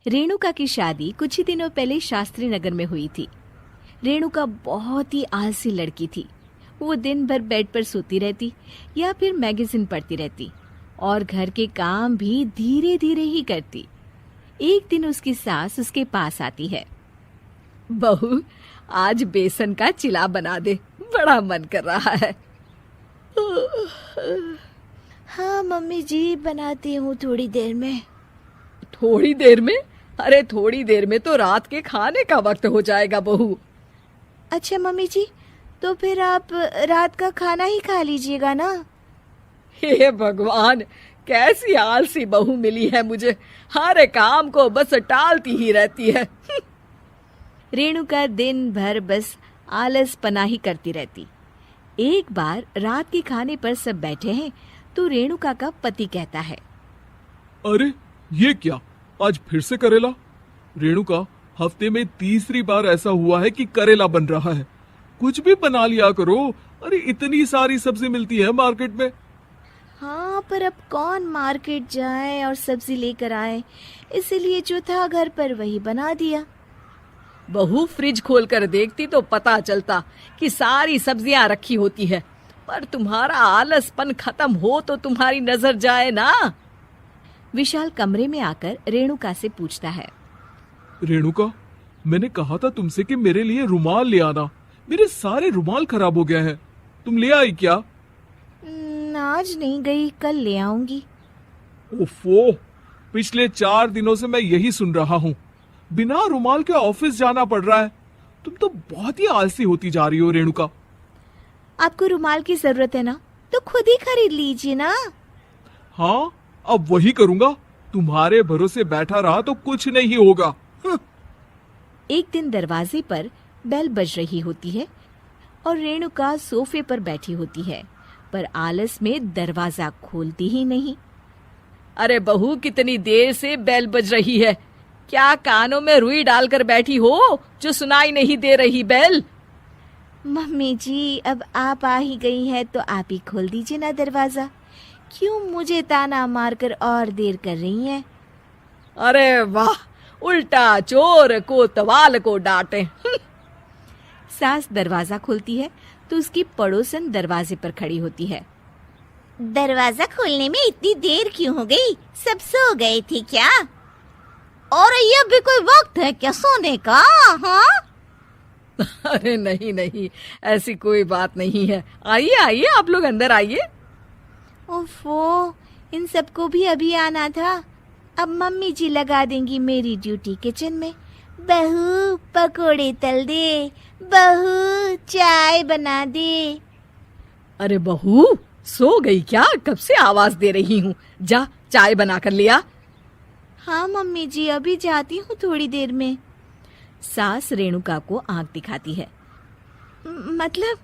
रेणुका की शादी कुछ ही दिनों पहले शास्त्री नगर में हुई थी। रेणुका बहुत ही आलसी लड़की थी। वो दिन भर बेड पर सोती रहती या फिर मैगजीन पढ़ती रहती और घर के काम भी धीरे धीरे ही करती। एक दिन उसकी सास उसके पास आती है। बहू, आज बेसन का चिला बना दे, बड़ा मन कर रहा है। हाँ मम्मी जी, बनाती हूँ थोड़ी देर में। थोड़ी देर में? अरे थोड़ी देर में तो रात के खाने का वक्त हो जाएगा बहू। अच्छा मम्मी जी, तो फिर आप रात का खाना ही खा लीजिएगा ना। हे भगवान, कैसी आलसी बहू मिली है मुझे, हर काम को बस टालती ही रहती है। रेणुका दिन भर बस आलस पना ही करती रहती। एक बार रात के खाने पर सब बैठे हैं तो रेणुका का पति कहता है, अरे ये क्या, आज फिर से करेला? रेणुका, हफ्ते में तीसरी बार ऐसा हुआ है कि करेला बन रहा है। कुछ भी बना लिया करो। अरे इतनी सारी सब्जी मिलती है मार्केट में। हाँ, पर अब कौन मार्केट जाए और सब्जी लेकर आए, इसीलिए जो था घर पर वही बना दिया। बहू, फ्रिज खोल कर देखती तो पता चलता कि सारी सब्जियां रखी होती है, पर तुम्हारा आलसपन खत्म हो तो तुम्हारी नजर जाए ना। विशाल कमरे में आकर रेणुका से पूछता है, रेणुका, मैंने कहा था तुमसे कि मेरे लिए रुमाल ले आना। मेरे सारे रुमाल खराब हो गए हैं। तुम ले आई क्या? आज नहीं गई, कल ले आऊंगी। ओफो, पिछले 4 दिनों से मैं यही सुन रहा हूँ। बिना रुमाल के ऑफिस जाना पड़ रहा है। तुम तो बहुत ही आलसी होती जा रही हो रेणुका। आपको रुमाल की जरूरत है ना, तो खुद ही खरीद लीजिए ना। हाँ, अब वही करूंगा। तुम्हारे भरोसे बैठा रहा तो कुछ नहीं होगा। एक दिन दरवाजे पर बेल बज रही होती है और रेणुका सोफे पर बैठी होती है, पर आलस में दरवाजा खोलती ही नहीं। अरे बहू, कितनी देर से बेल बज रही है? क्या कानों में रुई डालकर बैठी हो जो सुनाई नहीं दे रही बेल? मम्मी जी, अब आप आ ही गई हैं तो आप ही खोल दीजिए ना दरवाजा। क्यों मुझे ताना मारकर और देर कर रही हैं? अरे वाह, उल्टा चोर को तवाल को डांटे। सास दरवाजा खोलती है तो उसकी पड़ोसन दरवाजे पर खड़ी होती है। दरवाजा खोलने में इतनी देर क्यों हो गई? सब सो गए थे क्या? और ये भी कोई वक्त है क्या सोने का? हाँ? अरे नहीं नहीं, ऐसी कोई बात नहीं है। आइए आइए, आप लोग अंदर आइए। ओफो, इन सबको भी अभी आना था। अब मम्मी जी लगा देंगी मेरी ड्यूटी किचन में। बहू पकोड़े तल दे, बहू चाय बना दे। अरे बहू, सो गई क्या? कब से आवाज दे रही हूँ, जा चाय बना कर लिया। हाँ मम्मी जी, अभी जाती हूँ थोड़ी देर में। सास रेणुका को आंख दिखाती है। मतलब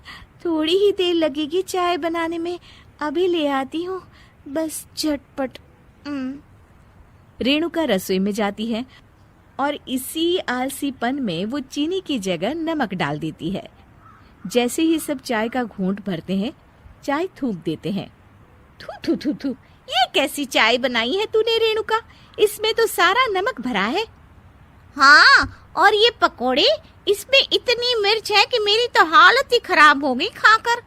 थोड़ी ही देर लगेगी चाय बनाने में, अभी ले आती हूँ, बस झटपट। रेणुका रसोई में जाती है और इसी आलसीपन में वो चीनी की जगह नमक डाल देती है। जैसे ही सब चाय का घूंट भरते हैं, चाय थूक देते हैं। थू थू थू थू, ये कैसी चाय बनाई है तूने रेणुका? इसमें तो सारा नमक भरा है। हाँ, और ये पकोड़े, इसमें इतनी मिर्च है कि मेरी तो हालत ही खराब हो गई खाकर।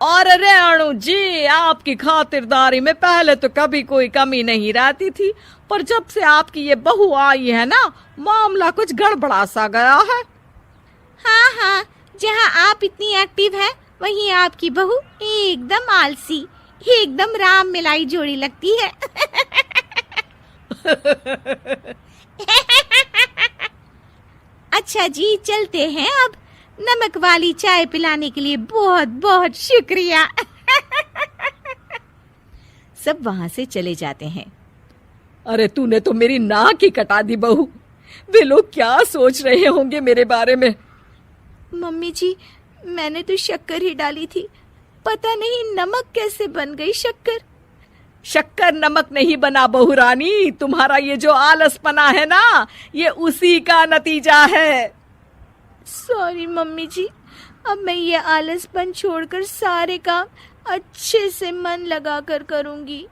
और रेणु जी, आपकी खातिरदारी में पहले तो कभी कोई कमी नहीं रहती थी, पर जब से आपकी ये बहू आई है ना, मामला कुछ गड़बड़ा सा गया है। हाँ हाँ, जहाँ आप इतनी एक्टिव है, वहीं आपकी बहू एकदम आलसी, एकदम राम मिलाई जोड़ी लगती है। अच्छा जी, चलते हैं अब। नमक वाली चाय पिलाने के लिए बहुत बहुत शुक्रिया। सब वहां से चले जाते हैं। अरे तूने तो मेरी नाक ही कटा दी बहू। वे लोग क्या सोच रहे होंगे मेरे बारे में? मम्मी जी, मैंने तो शक्कर ही डाली थी, पता नहीं नमक कैसे बन गई शक्कर। शक्कर नमक नहीं बना बहू रानी, तुम्हारा ये जो आलसपना है ना, ये उसी का नतीजा है। सॉरी मम्मी जी, अब मैं ये आलसपन छोड़कर सारे काम अच्छे से मन लगाकर करूंगी।